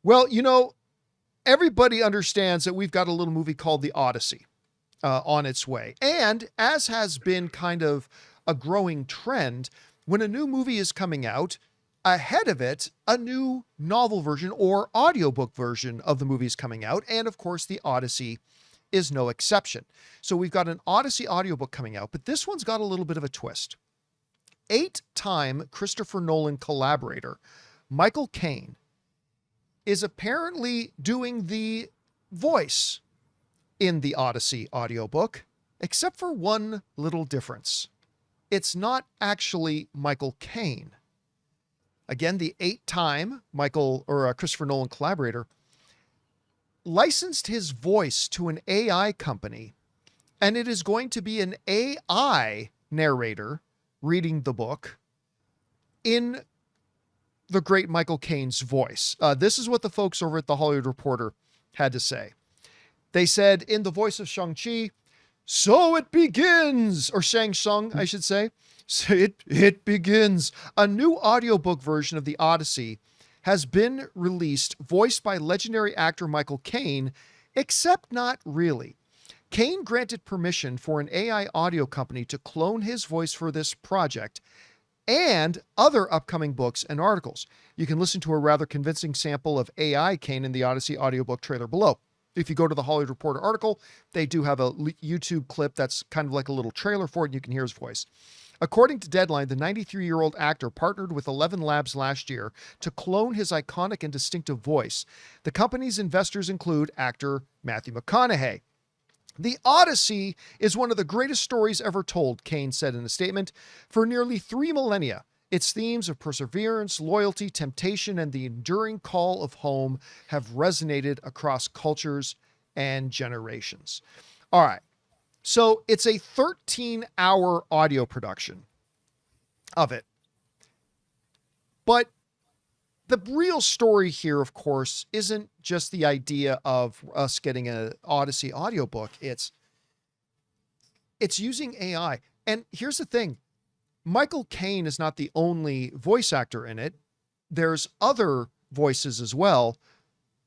Well, everybody understands that we've got a little movie called The Odyssey on its way. And as has been kind of a growing trend, when a new movie is coming out, ahead of it, a new novel version or audiobook version of the movie is coming out. And of course, The Odyssey is no exception. So we've got an Odyssey audiobook coming out, but this one's got a little bit of a twist. 8-time Christopher Nolan collaborator Michael Caine is apparently doing the voice in the Odyssey audiobook, except for one little difference. It's not actually Michael Caine. Again, the 8-time Christopher Nolan collaborator licensed his voice to an AI company, and it is going to be an AI narrator reading the book in the great Michael Caine's voice. This is what the folks over at the Hollywood Reporter had to say. They said, in the voice of Shang-Chi, so it begins, or Shang-Tsung, I should say. So it begins. A new audiobook version of the Odyssey has been released, voiced by legendary actor Michael Caine, except not really. Caine granted permission for an AI audio company to clone his voice for this project and other upcoming books and articles. You can listen to a rather convincing sample of AI Caine in the Odyssey audiobook trailer below. If you go to the Hollywood Reporter article, they do have a YouTube clip that's kind of like a little trailer for it, and you can hear his voice. According to Deadline, the 93-year-old actor partnered with 11 Labs last year to clone his iconic and distinctive voice. The company's investors include actor Matthew McConaughey. The Odyssey is one of the greatest stories ever told, Caine said in a statement. For nearly 3 millennia, its themes of perseverance, loyalty, temptation, and the enduring call of home have resonated across cultures and generations. All right. So it's a 13-hour audio production of it. But the real story here, of course, isn't just the idea of us getting an Odyssey audiobook. It's using AI. And here's the thing. Michael Caine is not the only voice actor in it. There's other voices as well.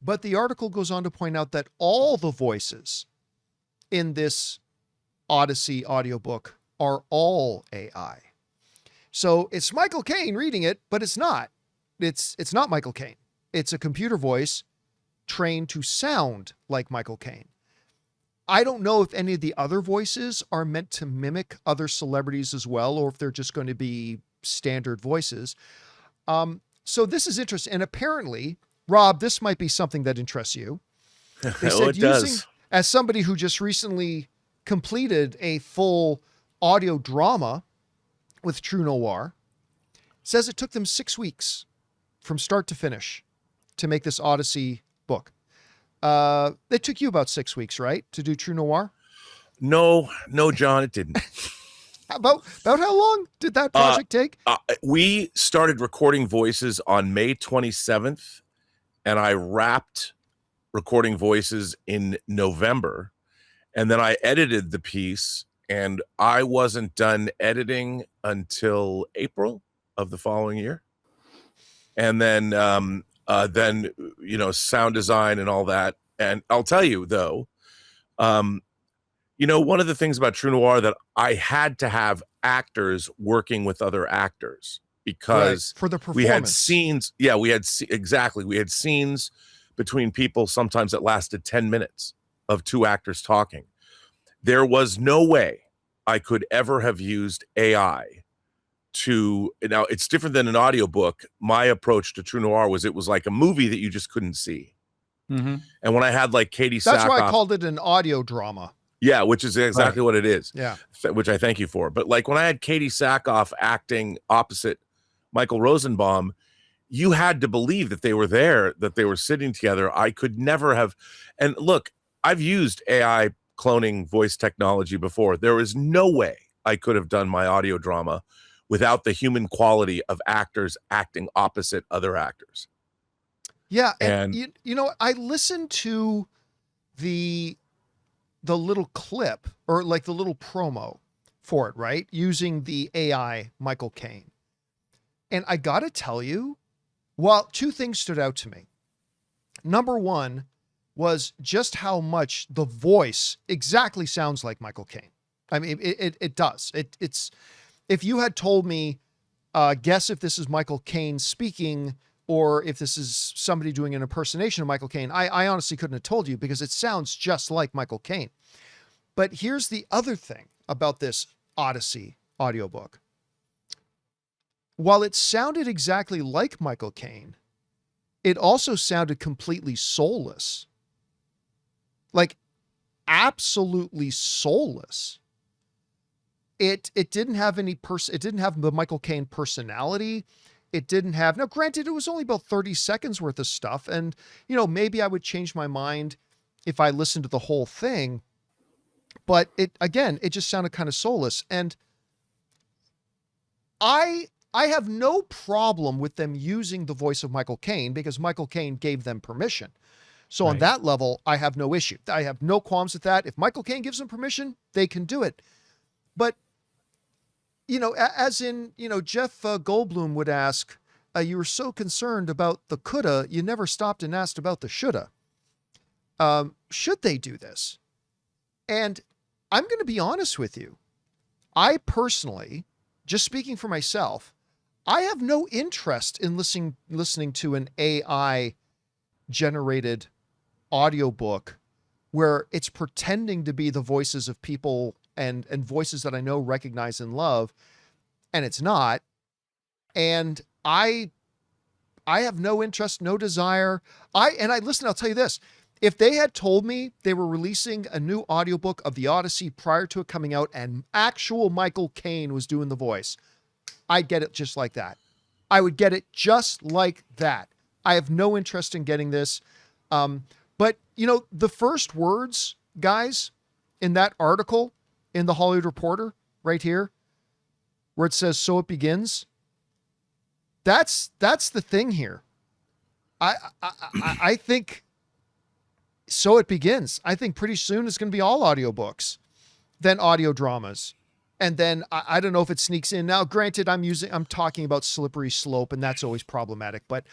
But the article goes on to point out that all the voices in this Odyssey audiobook are all AI. So it's Michael Caine reading it, but it's not. It's not Michael Caine. It's a computer voice trained to sound like Michael Caine. I don't know if any of the other voices are meant to mimic other celebrities as well, or if they're just going to be standard voices. So this is interesting. And apparently, Rob, this might be something that interests you. They said it does. As somebody who just recently completed a full audio drama with True Noir, says it took them 6 weeks from start to finish to make this Odyssey book. It took you about 6 weeks, right, to do True Noir? No, John, it didn't. About how long did that project take? We started recording voices on May 27th, and I wrapped recording voices in November. And then I edited the piece, and I wasn't done editing until April of the following year. And then sound design and all that. And I'll tell you, though, one of the things about True Noir that I had to have actors working with other actors because for the performance. We had scenes. Yeah, we had scenes between people sometimes that lasted 10 minutes of 2 actors talking. There was no way I could ever have used AI now it's different than an audiobook. My approach to True Noir was it was like a movie that you just couldn't see. Mm-hmm. And when I had like Katie Sackhoff. That's why I called it an audio drama. Yeah, which is exactly what it is. Yeah. Which I thank you for. But like when I had Katie Sackhoff acting opposite Michael Rosenbaum, you had to believe that they were there, that they were sitting together. I could never have. And look, I've used AI cloning voice technology before. There is no way I could have done my audio drama without the human quality of actors acting opposite other actors. Yeah. And I listened to the little clip or like the little promo for it, right? Using the AI Michael Caine. And I got to tell you, well, 2 things stood out to me. Number one was just how much the voice exactly sounds like Michael Caine. I mean, it does. It's if you had told me, guess if this is Michael Caine speaking or if this is somebody doing an impersonation of Michael Caine, I honestly couldn't have told you because it sounds just like Michael Caine. But here's the other thing about this Odyssey audiobook. While it sounded exactly like Michael Caine, it also sounded completely soulless. Like absolutely soulless. It didn't have any it didn't have the Michael Caine personality. It didn't have, now granted, it was only about 30 seconds worth of stuff. And, you know, maybe I would change my mind if I listened to the whole thing. But it just sounded kind of soulless. And I have no problem with them using the voice of Michael Caine because Michael Caine gave them permission. So on that level, I have no issue. I have no qualms with that. If Michael Caine gives them permission, they can do it. But, you know, as in, you know, Jeff Goldblum would ask, you were so concerned about the coulda, you never stopped and asked about the shoulda. Should they do this? And I'm going to be honest with you. I personally, just speaking for myself, I have no interest in listening to an AI generated audiobook where it's pretending to be the voices of people and voices that I know, recognize, and love, and it's not. And I have no interest, no desire. Listen, I'll tell you this. If they had told me they were releasing a new audiobook of the Odyssey prior to it coming out and actual Michael Caine was doing the voice, I'd get it just like that. I would get it just like that. I have no interest in getting this. But, you know, the first words, guys, in that article in the Hollywood Reporter right here, where it says, "So it begins," that's the thing here. I think so it begins. I think pretty soon it's going to be all audiobooks, then audio dramas. And then I don't know if it sneaks in. Now, granted, I'm talking about slippery slope, and that's always problematic. But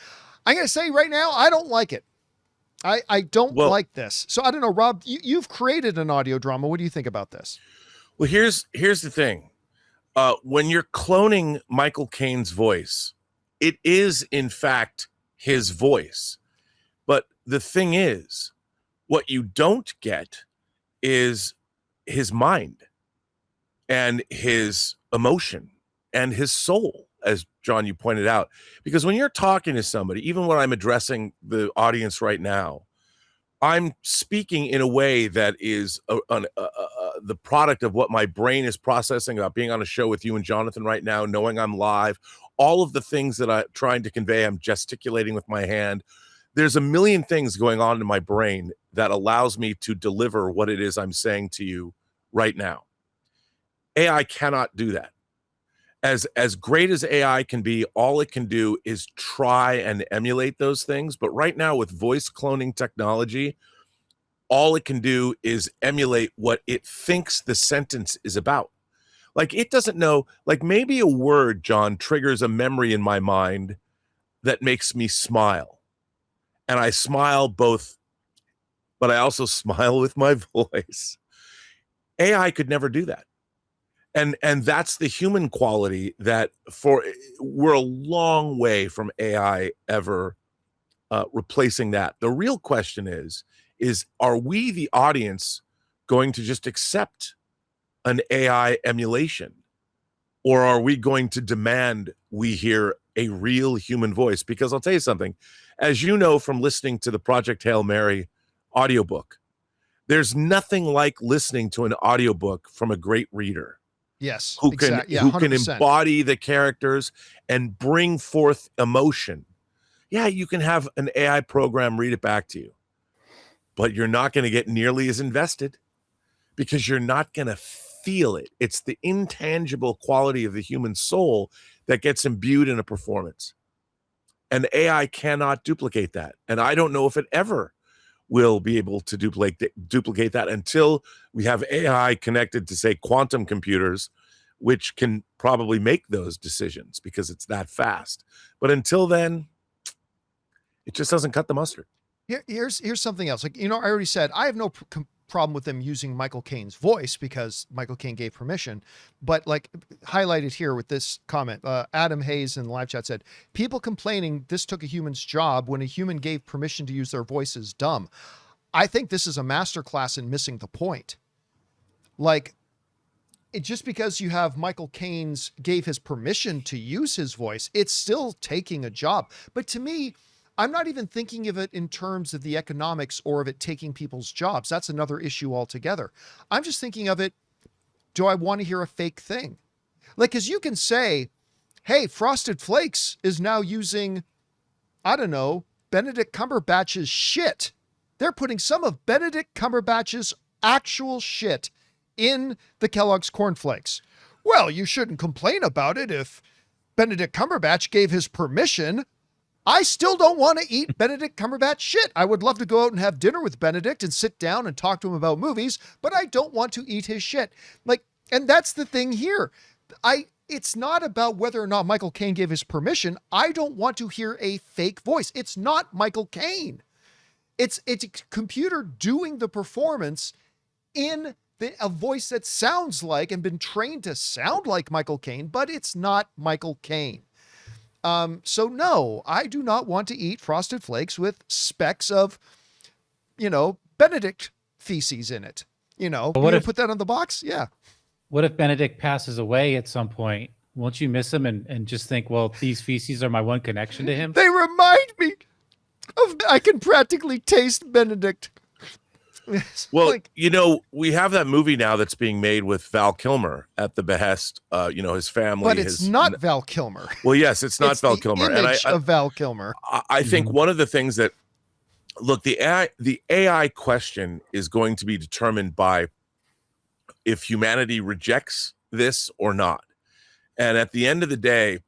I'm going to say right now, I don't like it. I don't like this. So I don't know, Rob, you've created an audio drama. What do you think about this? Well, here's the thing. When you're cloning Michael Caine's voice, it is in fact his voice. But the thing is, what you don't get is his mind and his emotion and his soul, as John, you pointed out. Because when you're talking to somebody, even when I'm addressing the audience right now, I'm speaking in a way that is the product of what my brain is processing about being on a show with you and Jonathan right now, knowing I'm live, all of the things that I'm trying to convey. I'm gesticulating with my hand. There's a million things going on in my brain that allows me to deliver what it is I'm saying to you right now. AI cannot do that. As great as AI can be, all it can do is try and emulate those things. But right now with voice cloning technology, all it can do is emulate what it thinks the sentence is about. Like it doesn't know, like maybe a word, John, triggers a memory in my mind that makes me smile. And I smile both, but I also smile with my voice. AI could never do that. And that's the human quality that we're a long way from AI ever replacing that. The real question is are we, the audience, going to just accept an AI emulation? Or are we going to demand we hear a real human voice? Because I'll tell you something, as you know from listening to the Project Hail Mary audiobook, there's nothing like listening to an audiobook from a great reader. Yes, who can exactly. Yeah, who can 100%. embody the characters and bring forth emotion. Yeah, you can have an AI program read it back to you, but you're not going to get nearly as invested because you're not going to feel it. It's the intangible quality of the human soul that gets imbued in a performance. And AI cannot duplicate that. And I don't know if it ever will be able to duplicate that until we have AI connected to, say, quantum computers, which can probably make those decisions because it's that fast. But until then, it just doesn't cut the mustard. Here's something else. Like, I already said I have no problem with them using Michael Caine's voice because Michael Caine gave permission. But like highlighted here with this comment, Adam Hayes in the live chat said, people complaining this took a human's job when a human gave permission to use their voice is dumb. I think this is a masterclass in missing the point. Like, just because you have Michael Caine's gave his permission to use his voice, it's still taking a job. But to me, I'm not even thinking of it in terms of the economics or of it taking people's jobs. That's another issue altogether. I'm just thinking of it, do I want to hear a fake thing? Like, because you can say, hey, Frosted Flakes is now using, I don't know, Benedict Cumberbatch's shit. They're putting some of Benedict Cumberbatch's actual shit in the Kellogg's Corn Flakes. Well, you shouldn't complain about it if Benedict Cumberbatch gave his permission. I still don't want to eat Benedict Cumberbatch shit. I would love to go out and have dinner with Benedict and sit down and talk to him about movies, but I don't want to eat his shit. Like, and that's the thing here. It's not about whether or not Michael Caine gave his permission. I don't want to hear a fake voice. It's not Michael Caine. It's a computer doing the performance in a voice that sounds like and been trained to sound like Michael Caine, but it's not Michael Caine. So no, I do not want to eat Frosted Flakes with specks of, Benedict feces in it. What if put that on the box? Yeah. What if Benedict passes away at some point? Won't you miss him and just think, well, these feces are my one connection to him? They remind me of, I can practically taste Benedict. Well, we have that movie now that's being made with Val Kilmer at the behest, his family. But it's not Val Kilmer. Well, yes, it's not Val Kilmer. And of Val Kilmer. I think one of the things that, look, the AI question is going to be determined by if humanity rejects this or not. And at the end of the day,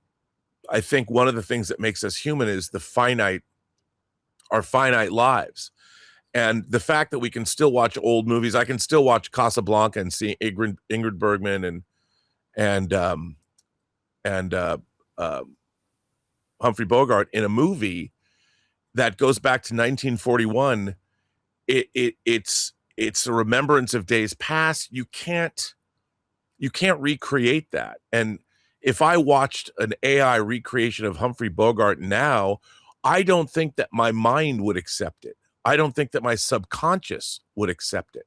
I think one of the things that makes us human is our finite lives. And the fact that we can still watch old movies, I can still watch Casablanca and see Ingrid Bergman and Humphrey Bogart in a movie that goes back to 1941. It's a remembrance of days past. You can't recreate that. And if I watched an AI recreation of Humphrey Bogart now, I don't think that my mind would accept it. I don't think that my subconscious would accept it,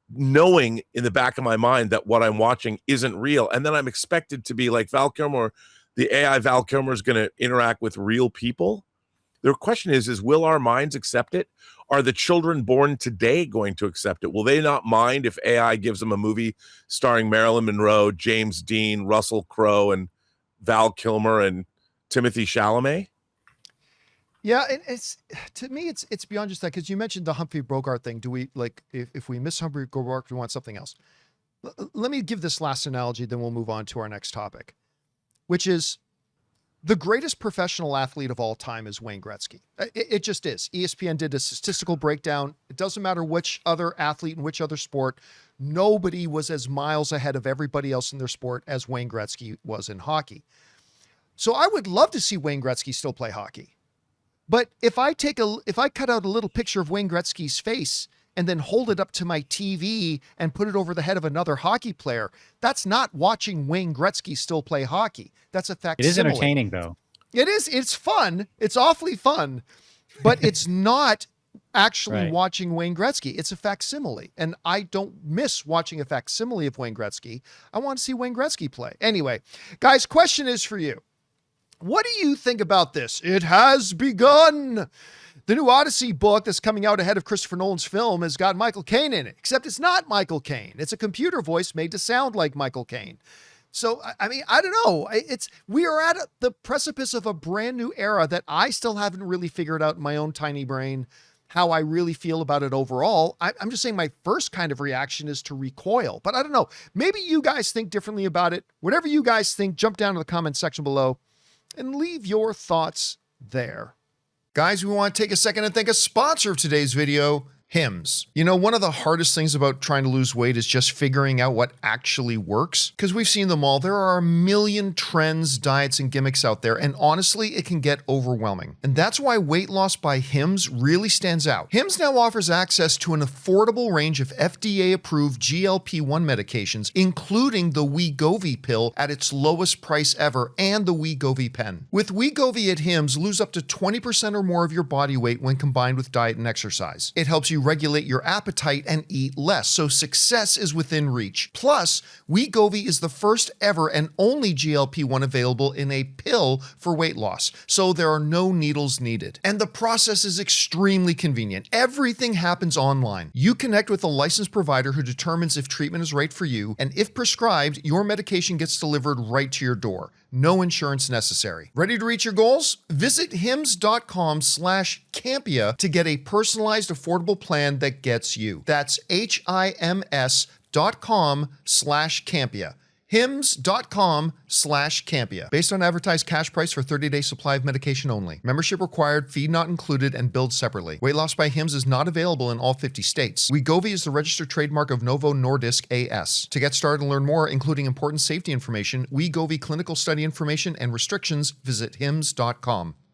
knowing in the back of my mind that what I'm watching isn't real. And then I'm expected to be like Val Kilmer, the AI Val Kilmer is going to interact with real people. The question is will our minds accept it? Are the children born today going to accept it? Will they not mind if AI gives them a movie starring Marilyn Monroe, James Dean, Russell Crowe, and Val Kilmer and Timothy Chalamet? Yeah, it's to me, it's beyond just that, because you mentioned the Humphrey Bogart thing. Do we, like, if we miss Humphrey Bogart, we want something else? Let me give this last analogy, then we'll move on to our next topic, which is the greatest professional athlete of all time is Wayne Gretzky. It just is. ESPN did a statistical breakdown. It doesn't matter which other athlete in which other sport, nobody was as miles ahead of everybody else in their sport as Wayne Gretzky was in hockey. So I would love to see Wayne Gretzky still play hockey. But if I cut out a little picture of Wayne Gretzky's face and then hold it up to my TV and put it over the head of another hockey player, that's not watching Wayne Gretzky still play hockey. That's a facsimile. It is entertaining, though. It is. It's fun. It's awfully fun, but it's not actually watching Wayne Gretzky. It's a facsimile. And I don't miss watching a facsimile of Wayne Gretzky. I want to see Wayne Gretzky play. Anyway, guys, question is for you. What do you think about this? It has begun. The new Odyssey book that's coming out ahead of Christopher Nolan's film has got Michael Caine in it, except it's not Michael Caine. It's a computer voice made to sound like Michael Caine. So, I mean, I don't know. We are at the precipice of a brand new era that I still haven't really figured out in my own tiny brain how I really feel about it overall. I'm just saying my first kind of reaction is to recoil, but I don't know. Maybe you guys think differently about it. Whatever you guys think, jump down to the comment section below and leave your thoughts there. Guys, we want to take a second and thank a sponsor of today's video, Hims. You know, one of the hardest things about trying to lose weight is just figuring out what actually works. Because we've seen them all. There are a million trends, diets, and gimmicks out there, and honestly, it can get overwhelming. And that's why weight loss by Hims really stands out. Hims now offers access to an affordable range of FDA-approved GLP-1 medications, including the Wegovy pill at its lowest price ever and the Wegovy pen. With Wegovy at Hims, lose up to 20% or more of your body weight when combined with diet and exercise. It helps you regulate your appetite and eat less, so success is within reach. Plus, Wegovy is the first ever and only GLP-1 available in a pill for weight loss, so there are no needles needed. And the process is extremely convenient. Everything happens online. You connect with a licensed provider who determines if treatment is right for you, and if prescribed, your medication gets delivered right to your door. No insurance necessary. Ready to reach your goals? Visit hims.com/Campea to get a personalized, affordable plan that gets you. That's HIMS.com/Campea. hims.com/Campea. Based on advertised cash price for 30-day supply of medication only. Membership required, fee not included, and billed separately. Weight loss by Hims is not available in all 50 states. Wegovy is the registered trademark of Novo Nordisk A.S. To get started and learn more, including important safety information, Wegovy clinical study information, and restrictions, visit hims.com.